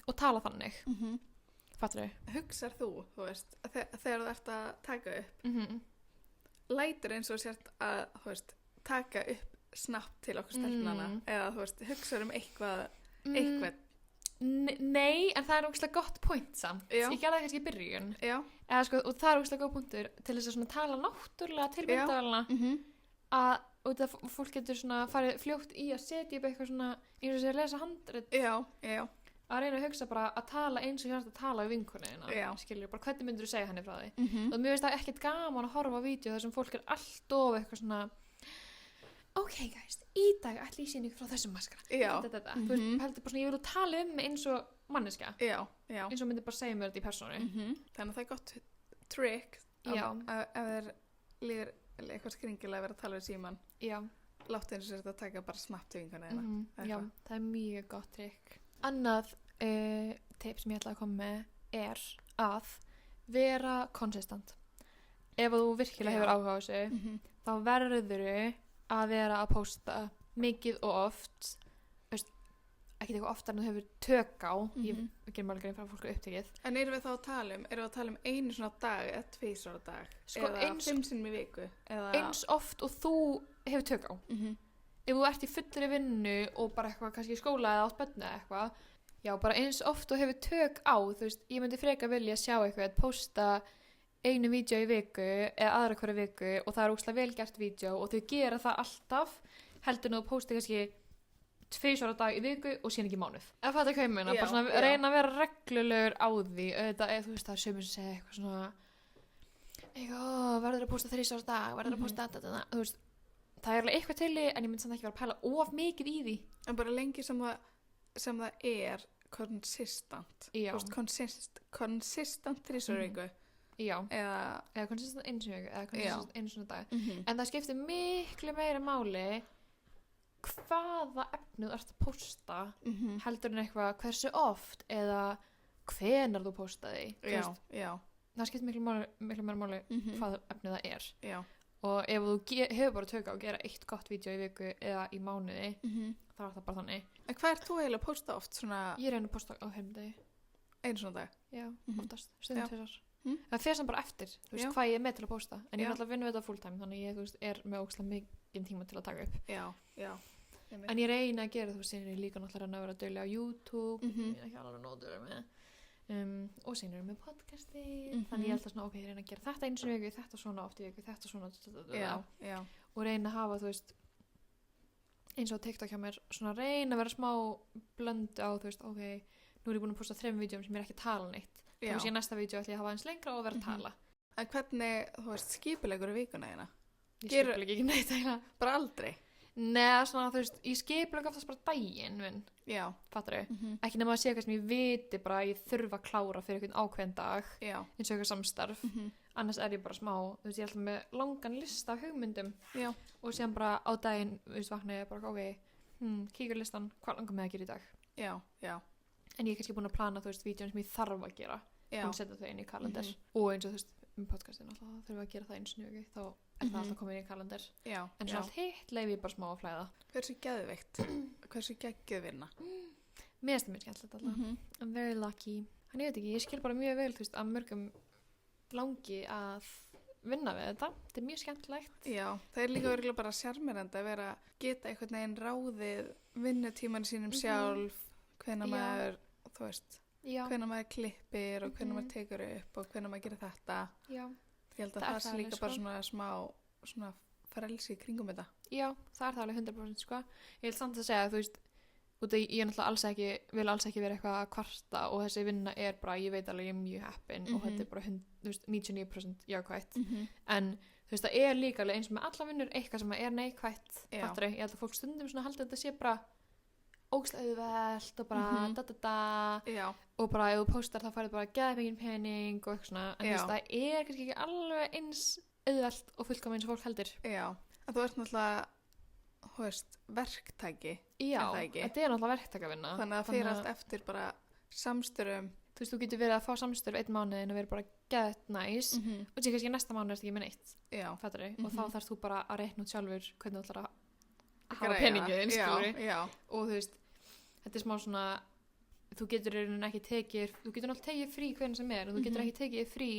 og tala þannig. Fattar þau? Hugsar þú veist, þegar þú ert að taka upp lætur eins og sért að, þú veist, taka upp snabbt til okkur stelpnana eða, þú veist, hugsar eitthvað Nei, en það er ógeðslega gott point samt. Ég gerði það kannski í byrjun. Eða, sko, og það er ógeðslega góð punktur til þess að svona tala náttúrulega til myndavélina að út af fólk getur svona farið fljótt í að setja upp eitthvað svona eins og sér að lesa handrit að reyna að hugsa bara að tala eins og hérst að tala við vinkonina, skilur, bara hvernig myndur þú segja henni frá því og mér finnst það ekkert gaman að horfa á vídeo þar sem fólk er allt eitthvað svona ok guys, í dag ætli ég sína ykkur frá þessum maskara þetta. Þú veist, heldur bara svona ég vil tala eins og manneskja eins og myndir bara segja mér þetta í persónu þannig að það er gott trick ef þeir líður eitthvað skringilega að vera að tala við síman láttu eins og þetta að taka bara snabbt til vinkonina já, það er mjög gott trikk. Annað tip sem ég ætla að koma með er að vera konsistent. ef þú virkilega hefur áhuga á þessu þá verður að vera að pósta mikið og oft ekki eitthvað oftar en þú hefur tök á ég gerum alveg grein frá fólk upptekið. En erum við þá að tala um einu svona dag eða 2 á dag eða 5 sinnum í viku eða... eins oft og þú hefur tök á ef þú ert í fullri vinnu og bara eitthvað kannski í skóla eða átt bönni eða eitthvað já, bara eins oft og hefur tök á þú veist, ég myndi freka vilja sjá eitthvað posta einu vídeo í viku eða aðra hverju viku og það er ógeðslega vel gert vídeo og þau gera það alltaf heldur en þú posti kannski 2 á dag í viku og síðan ekki mánuð. Ef þetta er kaumina, bara svona reyna að vera reglulegur á því. Auðvitað, þú veist, það er sömur sem segja eitthvað svona verður að posta 3 á dag, verður að posta þetta. Þú veist, það er alveg eitthvað til í, en ég myndi samt ekki vera að pæla of mikið í því. En bara lengi sem það er consistent. Já. Þú veist, consistent 3 á viku. Já. Eða consistent einu sinni viku, eða consistent einu sinni dag. En það skiptir miklu meira máli hvaða efni þú ert að posta heldur en eitthvað hversu oft eða hvenar þú postaði það skiptir miklu meira máli hvaða efni það er og ef þú hefur bara tök á að gera 1 gott vídeo í viku eða í mánuði þá er það bara þannig. En hvað ert þú eiginlega að posta oft? Svona... Ég reyna að posta á heimdegi. Einu svona dag? Já, oftast, stundum 2. Það fer sem bara eftir, þú veist hvað ég er með til að posta en ég er alltaf að vinna við þetta full time þannig ég þú veist, er með ógeðslega mikinn tíma til að taka upp. Já. En ég reyna að gera þú veist, ég er líka náttúrulega að vera að dölja á YouTube ég er ekki alveg nótur með og síðan erum við podcasti þannig ég held að svona, ok, ég reyna að gera þetta eins og viku, þetta svona oft í viku, þetta svona og reyna að hafa, þú veist eins og TikTok hjá mér, svona reyna að vera smá blöndu á, þú veist, ok nú er ég búin að posta 3 vídeum sem ég er ekki að tala neitt þá veist ég næsta vídeo ætla ég að hafa eins lengra og vera að tala. En hvernig, þú veist, skipulegur í vikuna þína? Ég skipuleg ekki neitt eiginlega. Bara aldrei? Nei, svona, þú veist, ég skipuleg oftast bara daginn minn. Já. Fattarðu? Ekki nema að sé eitthvað sem ég viti bara að ég þurfa að klára fyrir einhvern ákveðin dag. Já. Eins og eitthvað samstarf. Annars er ég bara smá, þú veist, ég er alltaf með langan lista af hugmyndum. Já. Og síðan bara á daginn, þú veist, vakna ég bara, ok, kíkur listan, hvað langar mig að gera í dag? Já. En ég er kannski búin að plana, þú veist, vídeón sem ég þarf að gera. Búin að setja þau inn í kalendar. Og eins og þú veist, podcastin alltaf, þá þurfum við að gera það eins og njög, þá er það alltaf komið inn í kalendar. Já. En svo allt hitt leyfi ég bara smá að flæða. Hversu geðveikt? Hversu geggjuð vinna? Mér finnst það mjög skemmtilegt alltaf. I'm very lucky. Þannig ég veit ekki, ég skil bara mjög vel, þú veist, að mörgum langi að vinna við þetta. Þetta er mjög skemmtilegt. Já, það er líka örugglega bara sjarmerandi að vera geta einhvern veginn ráðið vinnutíman sínum sjálf, hvenær maður, þú veist, hvenær maður klippir og hvenær maður tekur upp og hvenær maður gerir þetta. Já. Ég held að það sé líka bara svona smá svona frelsi í kringum þetta. Já, það er það alveg 100% sko. Ég vil samt að segja, þú veist, út af ég náttúrulega vil alls ekki vera eitthvað að kvarta og þessi vinna er bara, ég veit alveg ég er mjög heppin og þetta er bara 99% jákvætt. En þú veist, það er líka alveg eins og með alla vinnur eitthvað sem er neikvætt. Fattarðu? Ég held að fólk stundum svona halda þetta sé bara ógeðslega auðvelt og bara og bara ef þú postar þá færðu bara geðið mikinn pening og eitthvað svona en þú veist það er kannski ekki alveg eins auðvelt og fullkomið eins og fólk heldur. Já, en þú ert náttúrulega þú veist, verktaki. Já, þetta er náttúrulega verktakavinna. Þannig að það fyrir allt eftir bara samstörum. Þú veist, þú getur verið að fá samstörf 1 mánuðin og verið bara geðið næs og því kannski næsta mánuð ertu ekki með neitt. Já. Fattarðu? Og þá þarfst þú bara að reikna út sjálfur hvernig þú ætlar að hafa peningin, skilurðu. Og þú veist, þetta er smá svona þú getur ekki tekið frí hvernig sem er og þú getur ekki tekið frí,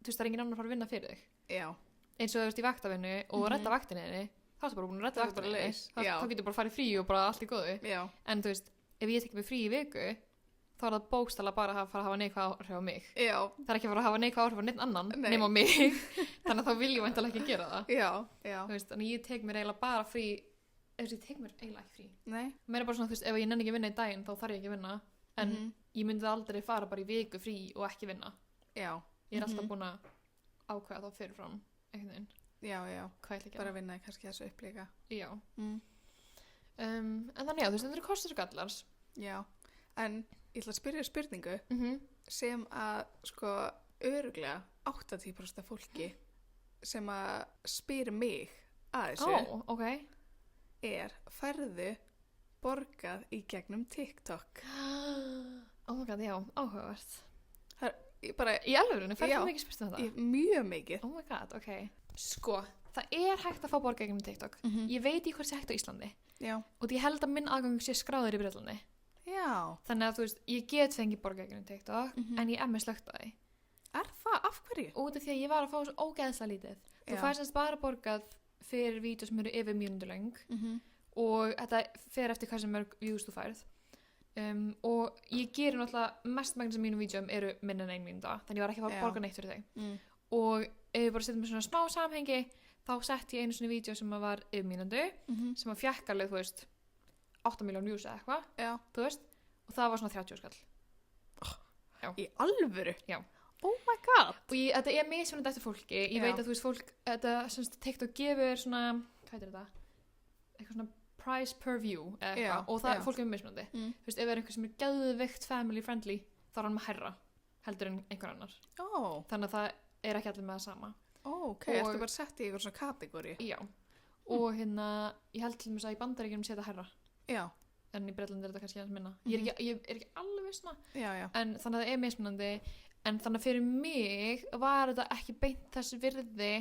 þú veist, það er engin annar að fara að vinna fyrir þig. Já. Eins og þú veist í vaktavinnu og redda vaktinni þá ertu bara búin að redda vaktinni þá getur bara farið frí og bara allt í góðu. Já. En þú veist, ef ég tekið mig frí í viku þá er það bókstaflega bara að fara að hafa neikvæð áhrif á mig. Já. Það er ekki að fara að hafa neikvæð áhrif á neitt annan nema mig. Þannig að þá vil ég væntanlega ekki gera það. Já. Þú veist, þannig ég tek mér eiginlega bara frí ef ég tek mér eiginlega ekki frí. Nei. Mér er bara svona, þú veist, ef ég nenni ekki að vinna í daginn þá þarf ég ekki að vinna. En ég myndi aldrei fara bara í viku frí og ekki vinna. Já. Ég er alltaf búin að ákveða þá fyrirfram einhvern veginn. Já. Hvað ég ætla að gera. Bara vinna kannski þessu upplíka. Já. En þannig þú veist, þetta eru kostir og gallar. Já. En ég ætla að spyrja spurningu sem að sko örugglega 80% af fólki sem að spyr mig að þessu er færðu borgað í gegnum TikTok. Oh my god, já, áhugavert. Í alvörunni, Já. færðu mikið spurt um þetta? Mjög mikið. Oh my god, ok. Sko, það er hægt að fá borga gegnum TikTok. Ég veit í hvort sé hægt á Íslandi. Já. Og ég held að minn aðgang sé skráður í Bretlandi. Já. Þannig að þú veist, ég get fengið borga gegnum TikTok, en ég með slögt á því. Er það? Af hverju? Út af því að ég var að fá svo ógeðslega lítið. Þú Já. fær semst bara borgað fyrir vídeo sem eru yfir mínútu löng og þetta fer eftir hvað sem mörg views þú færð. Og ég gerir náttúrulega mestmægnis af mínum vídeum eru minna en 1 mínúta, þannig ég var ekki að fá borga neitt fyrir þau. Og ef ég bara setja með svona smá samhengi, þá sett ég einu svona vídeo sem var yfir mínútu, sem að fjekk alveg, þú veist, 8 miljón views eða eitthvað, Já. þú veist, og það var svona 30 skall. Í alvöru? Já. Oh my god. Og þetta er mismunandi eftir fólki. Ég veit að þú veist fólk, þetta semst TikTok gefur svona, hvað heitir þetta? Eitthvað svona price per view eða eitthvað, og það fólk er mismunandi. Þú veist, ef það er einhver sem er geðveikt family friendly, þá er hann með hærra heldur en einhver annar. Þannig að það er ekki allir með það sama. Ok, ertu bara sett í einhver svona kategóri? Já. Og hérna, ég held til þess að í Bandaríkjunum sé þetta hærra. Já. En í Bretlandi er þetta kannski aðeins minna. Ég er ekki alveg vissna. Já. En þannig að það er mismunandi. En þannig að fyrir mig var þetta ekki beint þessi virði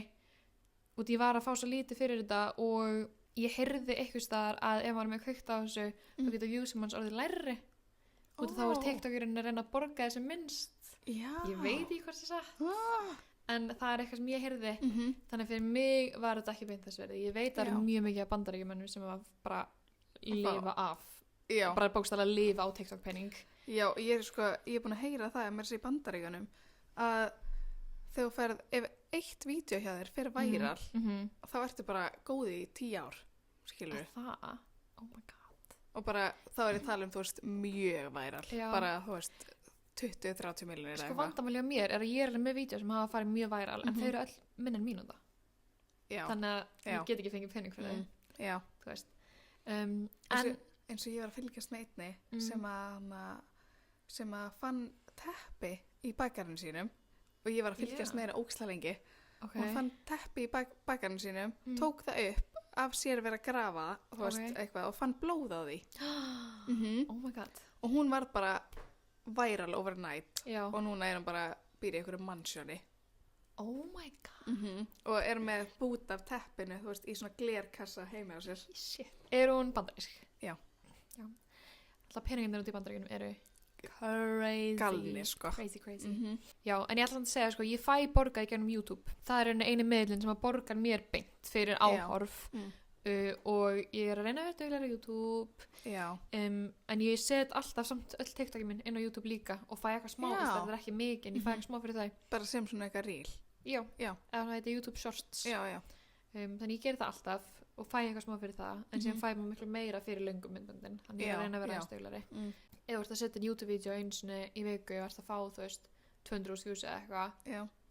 út ég var að fá svo lítið fyrir þetta og ég heyrði eitthvað staðar að ef maður er með kveikt á þessu þá geta viewsum hans orðið læri út þá er TikTokurinn að reyna að borga þessu minnst. Já. Ég veit ekki hvort það satt en það er eitthvað sem ég heyrði þannig að fyrir mig var þetta ekki beint þessi virði. Ég veit að það eru mjög mikið af bandaríkjumönnum sem var bara lifa af bara bókstaflega lifa á TikTok penning. Já, ég er búin að heyra það að mér sé í Bandaríkjunum að þegar þú ferð, ef eitt vídeo hjá þér fyrir væral, þá ertu bara góði í 10 ár, skilur við. Það? Oh my god. Og bara, þá er ég að tala þú veist, mjög væral. Já. Bara, þú veist, 20-30 miljonir eða eitthvað. Vandamáli á mér er að ég er alveg með vídeo sem hafa farið mjög væral, en þau eru öll minna en mínúta. Já. Þannig að ég get ekki fengið penning fyrir þau. Já. Þú veist. Eins og ég var að fylgjast með einni sem að fann teppi í bækarinn sínum og ég var að fylgjast með henni ógeðslega lengi og hann fann teppi í bækarinn sínum tók það upp af sér verið að grafa þú veist, eitthvað, og fann blóð á því Oh my god. og hún var bara viral overnight Já. og núna er hann bara býr í einhverju mannsjóni Oh my god. og er með bút af teppinu þú veist, í svona glerkassa heima á sér. Shit. Er hún bandarísk? Já. Alltaf peningarnir út í bandaríkunum eru crazy. Galni, sko. Crazy. Já, en ég ætla að segja, sko, ég fæ borgað í gegnum YouTube. Það er einu miðlinn sem að borgar mér beint fyrir áhorf og ég er að reyna að vera duglegri á YouTube. Já. En ég set alltaf samt öll TikTokin minn inn á YouTube líka og fæ eitthvað smá, það er ekki mikið, en ég fæ eitthvað smá fyrir það. Bara sem svona eitthvað reel. Já. Eða það heitir YouTube Shorts. Já. Þannig ég ger það alltaf og fæ eitthvað smá fyrir það, en síðan fæ maður miklu meira fyrir löngum myndböndin, þannig ég er að reyna að vera aðeins duglegri. Ef þú ert að setja YouTube-vídeó einu sinni í viku og ert að fá, þú veist, 200 views eða eitthvað,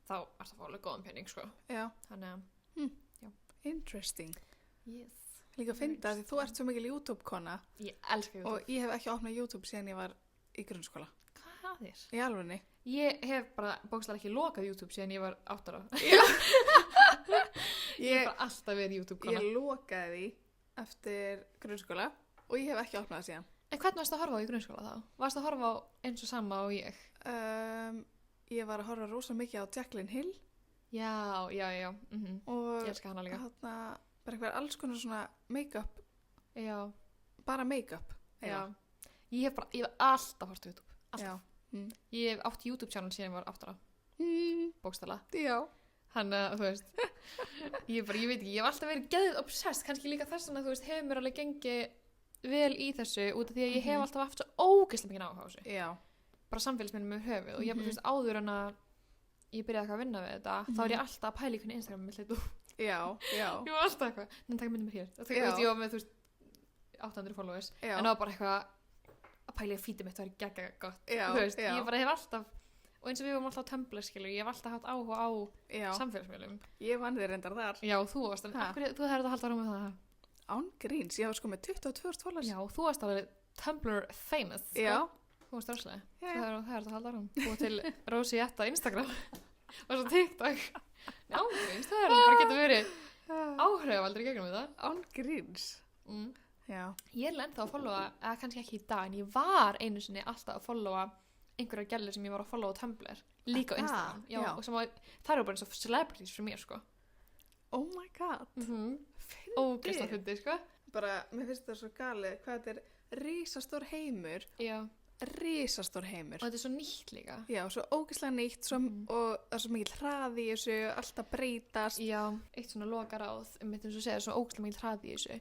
þá ert að fá alveg góðan penning, sko. Já. Þannig að, já. Interesting. Yes. Líka að finna því þú ert svo mikil YouTube-kona. Ég elska YouTube. Og ég hef ekki opnað YouTube síðan ég var í grunnskóla. Hvað er að þér? Í alvegni. Ég hef bara bókstaflega ekki lokað YouTube síðan ég var 8 ára. Ég hef bara alltaf verið YouTube-kona. Ég lokaði því eftir grunnskóla og ég hef ekki opnað það síðan. En hvernig varst það að horfa á í grunnskóla þá? Varst það að horfa á eins og sama og ég? Ég var að horfa rosa mikið á Jaclyn Hill. Já. Og ég elska hana líka. Bara eitthvað alls konar svona make-up. Já. Bara make-up. Já. Ég hef alltaf horft á YouTube. Alltaf. Já. Ég hef átt YouTube-channel síðan ég var 8 ára. Bókstaflega. Já. Þannig að, þú veist, ég veit ekki, ég hef alltaf verið geðið obsessed, kannski líka þess að, þú veist, hefur mér alveg gengið vel í þessu út af því að ég hef alltaf haft svo ógeðslega mikið áhuga á þessu. Já. Bara samfélagsmiðlum með höfuð og ég þú veist, áður en að ég byrjaði eitthvað að vinna við þetta, þá er ég alltaf að pæla í hvernig Instagram mitt leit út. Já. Ég var alltaf eitthvað, taka myndið mér hér. Þú veist, ég var með, þú veist, 800 followers, en það var bara eitthvað að pæla í að feedið mitt væri geggjað gott. Þú veist, ég bara hef alltaf og eins og við varum alltaf á Tumblr, skilur, ég hef alltaf haft áhuga á samfélagsmiðlum. Ég vann þér reyndar þar. Já, þú varst, en þú hefði að halda ára með það. Án gríns, ég var sko með 22 followers. Já, þú varst alveg Tumblr famous. Já. Þú varst droslega. Þú hefði að halda ára. Þú var til Rosietta Instagram og svo TikTok. Já, gríns, það bara getur verið áhrifavaldur í gegnum þetta. Án gríns. Já. Ég er ennþá að followa, eða kannski ekki í dag, en ég var einu sinni alltaf að followa einhverjar gælir sem ég var að followa á Tumblr. líka á Instagram. Já. Og það eru bara eins og celebrities fyrir mér, sko. Oh my god. Ógeðslega fyndið, sko. Bara, mér finnst það svo galið hvað þetta er risastór heimur. Já. Risastór heimur. Og þetta er svo nýtt líka. Já, svo ógeðslega nýtt og það er svo mikil hraði í þessu, alltaf breytast. Já, eitt svona lokaráð, eins og segja, svo ógeðslega mikil hraði í þessu.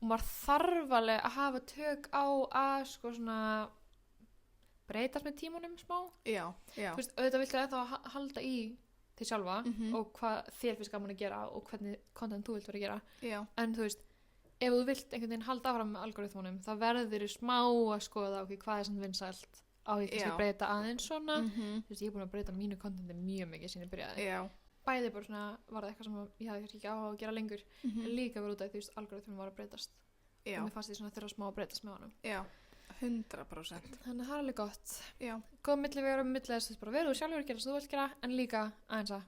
Og maður þarf alveg að hafa tök á að sko svona breytast með tímanum smá. Já. Þú veist, auðvitað viltu ennþá halda í þig sjálfa og hvað þér finnst gaman að gera og hvernig content þú vilt vera að gera. Já. En þú veist, ef þú vilt einhvern veginn halda áfram með algoritmunum, þá verður þér smá að skoða hvað er svona vinsælt á því kannski breyta aðeins svona. Þú veist, ég er búin að breyta mínu contenti mjög mikið síðan ég byrjaði. Já. Bæði bara svona var það eitthvað sem ég hafði kannski ekki á að gera lengur, en líka verið út af því að algoritmunum var að breytast. Já. Og mér fannst því svona þurfa smá að breytast með honum. Já, 100%. Þannig að það er alveg gott. Já. Góð millivegur og milliðast þess bara verður sjálfur gera sem þú vilt gera, en líka aðeins að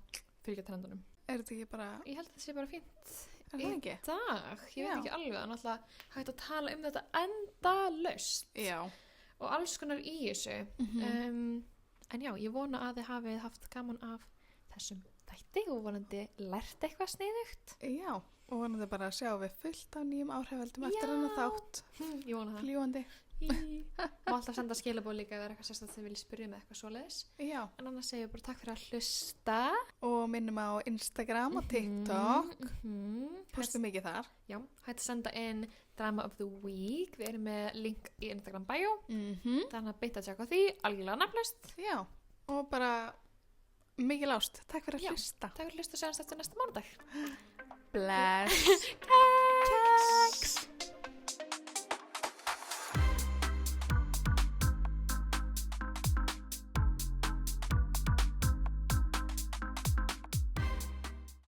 fylgja trendunum. Er þetta ekki bara... Ég held að þetta sé bara fínt. Er það ekki? Dag, ég veit ekki alveg, en alltaf hægt að tala um þetta endalaust. Já. Og alls konar í þessu. En já, ég vona að þið hafið haft gaman af þessum þætti og vonandi lært eitthvað sniðugt. Já, og vonandi bara að sjá við fullt af nýjum áhrifaldum eftir hennar þátt. Ég vona það. Fljúandi. Og alltaf senda skilabóð líka ef það er eitthvað sérstætt þið viljið spyrja með eitthvað svoleiðis. Já. En annars segjum bara takk fyrir að hlusta. Og minnum á Instagram og TikTok. Postum mikið þar. Já, hægt að senda inn Drama of the Week. Við erum með link í Instagram bio. Þannig að beita að tjekka því, algjörlega nafnlaust. Já, og bara mikil ást. Takk fyrir að hlusta. Takk fyrir að hlusta og sjáumst eftir næsta mánudag. Bless.